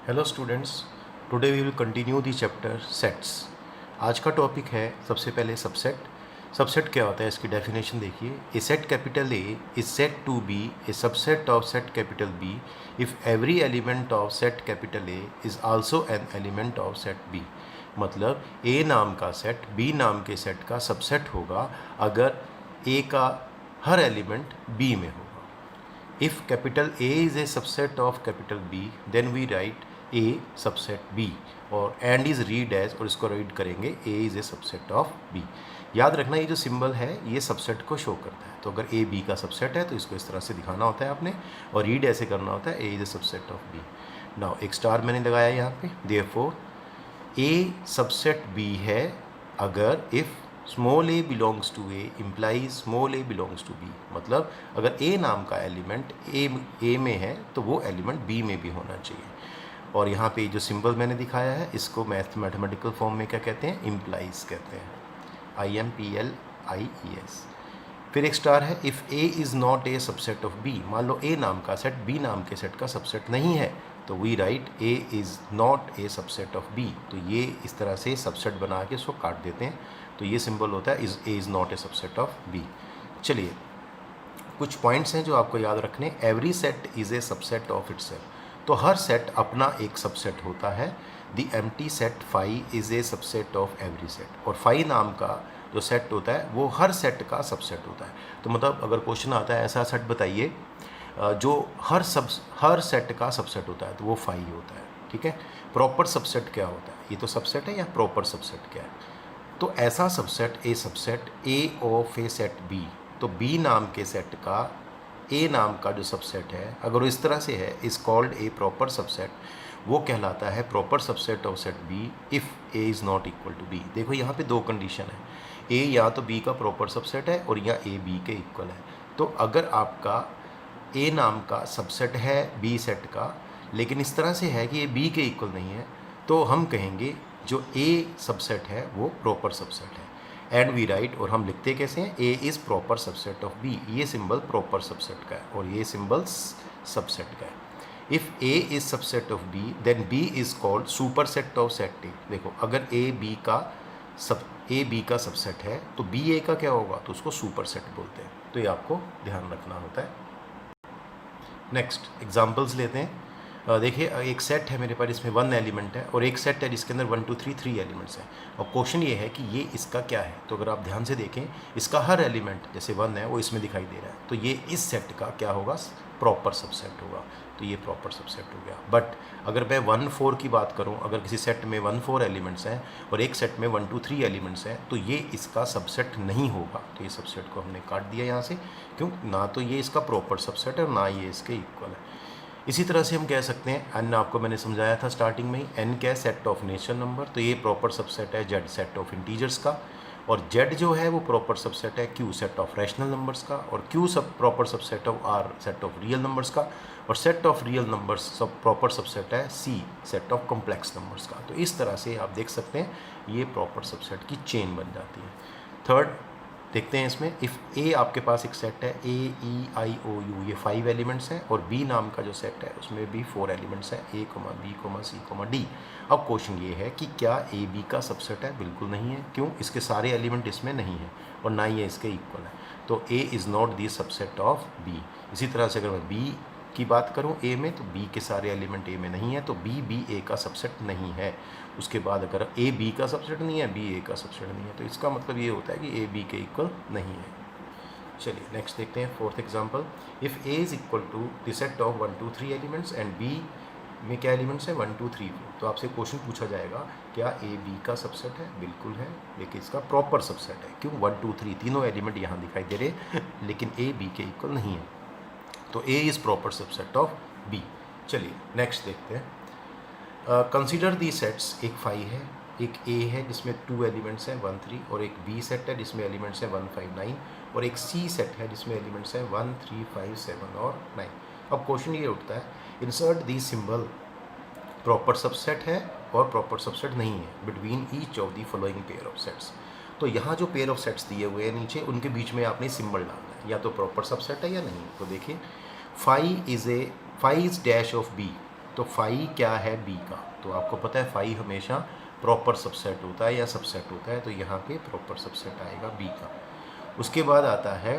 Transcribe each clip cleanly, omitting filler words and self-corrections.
Hello students, today we will continue the chapter sets. आज का topic है सबसे पहले सबसेट। सबसेट क्या होता है, इसकी डेफिनेशन देखिए। A set capital A is said to be a subset of set capital B if every element of set capital A is also an element of set B. मतलब A नाम का set B नाम के set का subset होगा अगर ए का हर element B में होगा। If capital A is a subset of capital B, then we write A subset B और and is read as, और इसको रीड करेंगे A is a subset of B। याद रखना ये जो सिंबल है ये सबसेट को शो करता है। तो अगर A B का सबसेट है तो इसको इस तरह से दिखाना होता है आपने, और रीड ऐसे करना होता है A is a subset of B। Now एक स्टार मैंने लगाया यहाँ पे। Therefore A सबसेट B है अगर if small A belongs to A implies small A belongs to B. मतलब अगर ए नाम का एलिमेंट ए में है तो वो एलिमेंट बी में भी होना चाहिए। और यहाँ पे जो सिंबल मैंने दिखाया है इसको मैथमेटिकल फॉर्म में क्या कहते हैं, इम्प्लाइज कहते हैं, IMPLIES। फिर एक स्टार है, if A is not a subset of B. मान लो ए नाम का सेट बी नाम के सेट का सबसेट नहीं है तो we write A is not a subset of B. तो ये इस तरह से सबसेट बना के इसको काट देते हैं। तो ये सिंबल होता है A is not a subset of B. चलिए कुछ पॉइंट्स हैं जो आपको याद रखने। Every set is a subset of itself. तो हर सेट अपना एक सबसेट होता है। The empty set phi is a subset of every set. और फाई नाम का जो सेट होता है वो हर सेट का सबसेट होता है। तो मतलब अगर क्वेश्चन आता है ऐसा सेट बताइए जो हर सेट का सबसेट होता है तो वो फाई होता है। ठीक है। प्रॉपर सबसेट क्या होता है, ये तो सबसेट है, या प्रॉपर सबसेट क्या है। तो ऐसा subset A of a set B. तो बी नाम के सेट का ए नाम का जो सबसेट है अगर वो इस तरह से है is called a proper subset. वो कहलाता है proper subset of set B if A is not equal to B. देखो यहाँ पे दो कंडीशन है, ए या तो बी का प्रॉपर सबसेट है और या ए बी के इक्वल है। तो अगर आपका ए नाम का सबसेट है बी सेट का लेकिन इस तरह से है कि ये बी के इक्वल नहीं है तो हम कहेंगे जो ए सबसेट है वो प्रॉपर सबसेट है। एंड वी राइट, और हम लिखते कैसे हैं, A is proper subset of B. ये सिंबल प्रॉपर सबसेट का है और ये सिंबल सबसेट का है। If A is subset of B then B is called superset of set A. देखो अगर ए बी का सबसेट है तो बी ए का क्या होगा, तो उसको सुपर सेट बोलते हैं। तो ये आपको ध्यान रखना होता है। नेक्स्ट एग्जाम्पल्स लेते हैं। देखिए एक सेट है मेरे पास, इसमें 1 एलिमेंट है, और एक सेट है जिसके अंदर 1 2 3 3 एलिमेंट्स हैं। और क्वेश्चन ये है कि ये इसका क्या है। तो अगर आप ध्यान से देखें इसका हर एलिमेंट जैसे 1 है वो इसमें दिखाई दे रहा है, तो ये इस सेट का क्या होगा, प्रॉपर सबसेट होगा। तो ये प्रॉपर सबसेट हो गया। बट अगर मैं 1 4 की बात करूं, अगर किसी सेट में 1 4 एलिमेंट्स हैं और एक सेट में 1 2 3 एलिमेंट्स हैं तो ये इसका सबसेट नहीं होगा। तो ये सबसेट को हमने काट दिया यहाँ से, क्यों, ना तो ये इसका प्रॉपर सबसेट है और ना ये इसके इक्वल है। इसी तरह से हम कह सकते हैं एन, आपको मैंने समझाया था स्टार्टिंग में ही, एन क्या है, सेट ऑफ नेचुरल नंबर। तो ये प्रॉपर सबसेट है जेड सेट ऑफ इंटीजर्स का, और जेड जो है वो प्रॉपर सबसेट है Q set of rational numbers का, और क्यू सब proper subset of R set of real numbers का, और सेट ऑफ रियल नंबर्स सब प्रॉपर सबसेट है C set of complex numbers का। तो इस तरह से आप देख सकते हैं ये प्रॉपर सबसेट की चेन बन जाती है। थर्ड देखते हैं इसमें, इफ़ ए आपके पास एक सेट है AEIOU, ये 5 एलिमेंट्स हैं, और बी नाम का जो सेट है उसमें भी 4 एलिमेंट्स हैं, A, B, C, D। अब क्वेश्चन ये है कि क्या ए बी का सबसेट है, बिल्कुल नहीं है। क्यों, इसके सारे एलिमेंट इसमें नहीं है और ना ही ये इसके इक्वल है। तो A is not the subset of B। इसी तरह से अगर मैं B की बात करूं A में, तो B के सारे एलिमेंट A में नहीं है, तो B A का सबसेट नहीं है। उसके बाद अगर A B का सबसेट नहीं है, B A का सबसेट नहीं है, तो इसका मतलब ये होता है कि A B के इक्वल नहीं है। चलिए नेक्स्ट देखते हैं, fourth example. If A is equal to the set of 1 2 3 elements and B में क्या एलिमेंट्स हैं, 1 2 3 4। तो आपसे क्वेश्चन पूछा जाएगा क्या A B का सबसेट है, बिल्कुल है, लेकिन इसका प्रॉपर सबसेट है। क्यों, 1 2 3 तीनों एलिमेंट यहाँ दिखाई दे रहे लेकिन A B के इक्वल नहीं है। तो A is proper subset of B। चलिए नेक्स्ट देखते हैं। कंसीडर दी सेट्स, एक 5 है, एक A है जिसमें 2 एलिमेंट्स हैं 1 3, और एक B सेट है जिसमें एलिमेंट्स हैं 1 5 9, और एक C सेट है जिसमें एलिमेंट्स हैं 1 3 5 7 और 9। अब क्वेश्चन ये उठता है, insert the symbol, proper subset है और प्रॉपर सबसेट नहीं है between each of the following pair of sets. तो यहाँ जो पेयर ऑफ सेट्स दिए हुए हैं नीचे, उनके बीच में आपने सिंबल डालना है, या तो प्रॉपर सबसेट है या नहीं। तो देखिए phi is dash of B, तो फाई क्या है बी का, तो आपको पता है फाई हमेशा प्रॉपर सबसेट होता है या सबसेट होता है, तो यहाँ पे प्रॉपर सबसेट आएगा बी का। उसके बाद आता है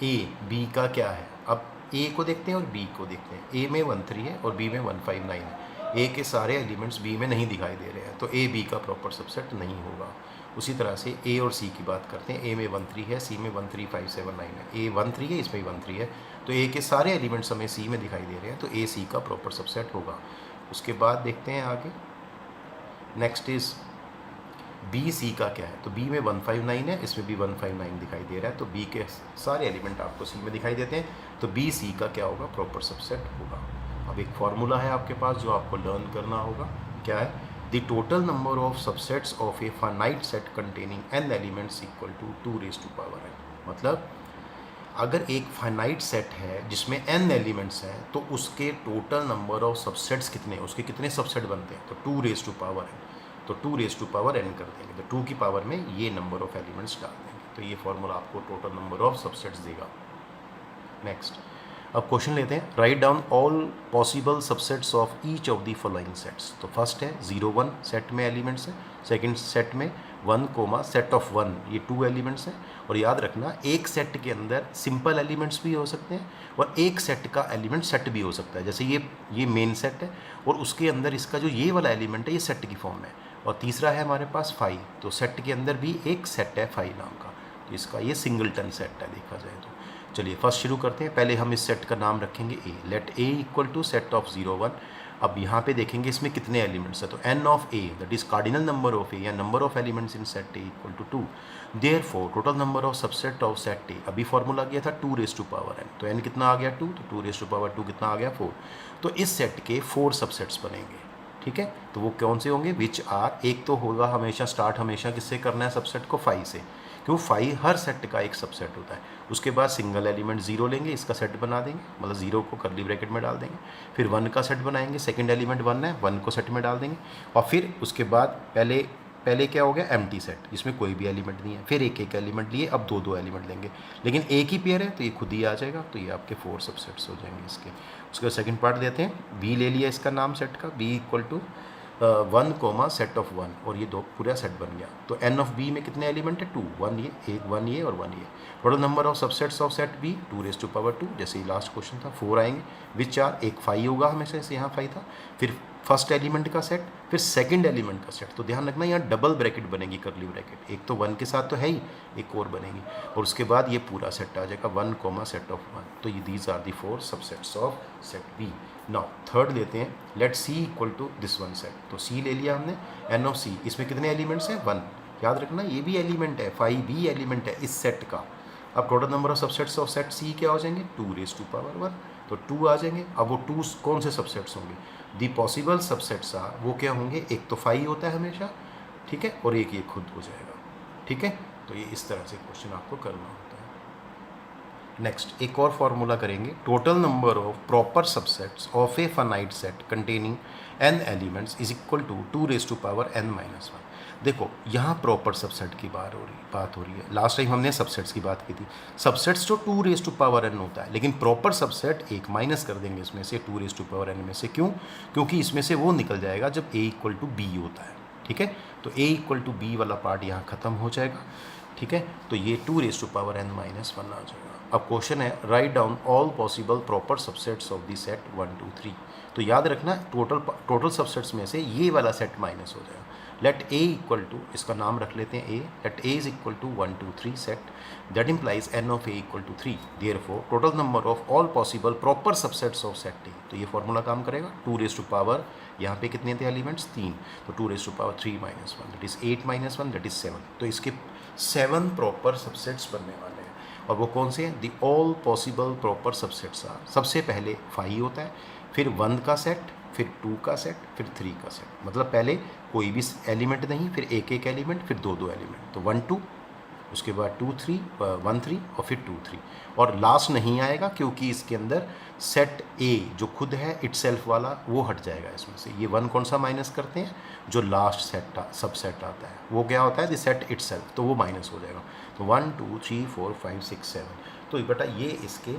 ए, बी का क्या है। अब ए को देखते हैं और बी को देखते हैं। ए में 13 है और बी में 159 है। ए के सारे एलिमेंट्स बी में नहीं दिखाई दे रहे हैं, तो ए बी का प्रॉपर सबसेट नहीं होगा। उसी तरह से ए और सी की बात करते हैं। ए में 13 है, सी में 13579 है। ए 13 है, इसमें 13 है, तो ए के सारे एलिमेंट्स हमें सी में दिखाई दे रहे हैं, तो ए सी का प्रॉपर सबसेट होगा। उसके बाद देखते हैं आगे, नेक्स्ट इज बी सी का क्या है। तो बी में 159 है, इसमें भी 159 दिखाई दे रहा है, तो बी के सारे एलिमेंट आपको सी में दिखाई देते हैं, तो बी सी का क्या होगा, प्रॉपर सबसेट होगा। अब एक फॉर्मूला है आपके पास जो आपको लर्न करना होगा, क्या है, the total number of subsets of a finite set containing n elements equal to 2n। मतलब अगर एक फाइनाइट सेट है जिसमें n एलिमेंट्स हैं, तो उसके टोटल नंबर ऑफ सबसेट्स कितने, उसके कितने सबसेट बनते हैं, तो 2n, तो 2n कर देंगे, तो 2 की पावर में ये नंबर ऑफ एलिमेंट्स डाल देंगे, तो ये फॉर्मूला आपको टोटल नंबर ऑफ सबसेट्स देगा। नेक्स्ट, अब क्वेश्चन लेते हैं, write down all possible subsets of each of the following sets. तो फर्स्ट है 0 1 सेट में एलिमेंट्स है, सेकंड सेट में 1 सेट ऑफ 1, ये 2 एलिमेंट्स हैं। और याद रखना एक सेट के अंदर सिंपल एलिमेंट्स भी हो सकते हैं और एक सेट का एलिमेंट सेट भी हो सकता है, जैसे ये मेन सेट है और उसके अंदर इसका जो ये वाला एलिमेंट है ये सेट की फॉर्म है। और तीसरा है हमारे पास 5, तो सेट के अंदर भी एक सेट है 5 नाम का, तो इसका ये सिंगलटन सेट है देखा जाए तो। चलिए फर्स्ट शुरू करते हैं, पहले हम इस सेट का नाम रखेंगे A, let A equal to set of 0 1। अब यहाँ पे देखेंगे इसमें कितने एलिमेंट्स है, तो n of A that is cardinal number of A या number of elements in set A equal to 2। Therefore total number of subset of set A, अभी फॉर्मूला किया था 2n, तो n कितना आ गया 2, तो 2 कितना आ गया 4। तो इस सेट के 4 सबसेट्स बनेंगे, ठीक है। तो वो कौन से होंगे, विच आर, एक तो होगा हमेशा स्टार्ट हमेशा किससे करना है सबसेट को, 5 से, क्यों 5 हर सेट का एक सबसेट होता है। उसके बाद सिंगल एलिमेंट 0 लेंगे, इसका सेट बना देंगे, मतलब 0 को कर्ली ब्रैकेट में डाल देंगे, फिर 1 का सेट बनाएंगे, सेकंड एलिमेंट 1 है, 1 को सेट में डाल देंगे, और फिर उसके बाद पहले क्या हो गया एम्प्टी सेट, जिसमें कोई भी एलिमेंट नहीं है, फिर एक एलिमेंट लिए, अब 2 एलिमेंट लेंगे, लेकिन एक ही पेयर है तो ये खुद ही आ जाएगा, तो ये आपके 4 सबसेट्स हो जाएंगे इसके। उसके बाद सेकंड पार्ट देते हैं, बी ले लिया इसका नाम सेट का, B equal to 1 set of 1, और ये 2 पूरा सेट बन गया। तो n ऑफ b में कितने एलिमेंट है, 2, 1 ये, एक 1 ये और 1 ये। Total number of subsets of set b 2 जैसे ही लास्ट क्वेश्चन था 4 आएंगे, विच आर, एक 5 होगा हमेशा से, यहाँ 5 था, फिर फर्स्ट एलिमेंट का सेट, फिर सेकंड एलिमेंट का सेट। तो ध्यान रखना यहाँ डबल ब्रैकेट बनेगी, कर्ली ब्रैकेट, एक तो 1 के साथ तो है ही, एक और बनेगी, और उसके बाद ये पूरा सेट आ जाएगा 1 सेट ऑफ 1। तो ये these are the 4 subsets of set B. Now third लेते हैं, let C equal to this one set. तो सी ले लिया हमने, एन ऑफ सी, इसमें कितने एलिमेंट्स हैं, 1। याद रखना ये भी एलिमेंट है, 5 भी एलिमेंट है इस सेट का। अब total number of subsets of set C क्या हो जाएंगे, 2 तो 2 आ जाएंगे। अब वो 2 कौन से सबसेट्स होंगे, दी पॉसिबल सबसेट्स आर, वो क्या होंगे, एक तो 5 होता है हमेशा, ठीक है, और एक ये खुद हो जाएगा, ठीक है। तो ये इस तरह से क्वेश्चन आपको करना होता है। नेक्स्ट एक और फॉर्मूला करेंगे, total number of proper subsets of a finite set containing n elements is equal to 2n-1। देखो यहाँ प्रॉपर सबसेट की बात हो रही है। लास्ट टाइम हमने सबसेट्स की बात की थी, सबसेट्स तो 2n होता है, लेकिन प्रॉपर सबसेट एक माइनस कर देंगे इसमें से, 2n में से। क्यों, क्योंकि इसमें से वो निकल जाएगा जब a इक्वल टू बी होता है, ठीक है। तो a इक्वल टू बी वाला पार्ट यहाँ ख़त्म हो जाएगा, ठीक है। तो ये 2n-1 आ जाएगा। अब क्वेश्चन है, write down all possible proper subsets of the set 1 2 3। तो याद रखना टोटल सबसेट्स में से ये वाला सेट माइनस हो जाएगा। लेट ए इक्वल टू, इसका नाम रख लेते हैं A, let A is equal to 1 2 3 set that implies n of A equal to 3। Therefore total number of all possible proper subsets of set A. तो ये formula काम करेगा, 2 यहाँ पे कितने थे एलिमेंट्स, 3, तो 2 3-1 दैट इज 8-1 दैट इज 7। तो इसके 7 प्रॉपर सबसेट्स बनने वाले हैं, और वो कौन से हैं, the all possible proper subsets are. सबसे पहले 5 होता है, फिर 1 का सेट, फिर 2 का सेट, फिर 3 का सेट। मतलब पहले कोई भी एलिमेंट नहीं, फिर एक एलिमेंट, फिर 2 एलिमेंट, तो 1 2, उसके बाद 2 3 1 3 और फिर 2 3, और लास्ट नहीं आएगा क्योंकि इसके अंदर सेट ए जो खुद है इटसेल्फ वाला वो हट जाएगा इसमें से। ये 1 कौन सा माइनस करते हैं, जो लास्ट सबसेट आता है वो क्या होता है, द सेट इटसेल्फ, तो वो माइनस हो जाएगा। तो 1 2 3 4 5 6 7, तो बेटा ये इसके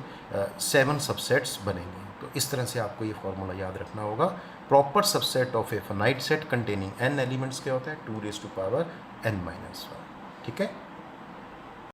7 सबसेट्स बनेंगे। तो इस तरह से आपको ये फॉर्मूला याद रखना होगा proper subset of a finite set containing n elements क्या होता है 2 raised to power n-1। ठीक है।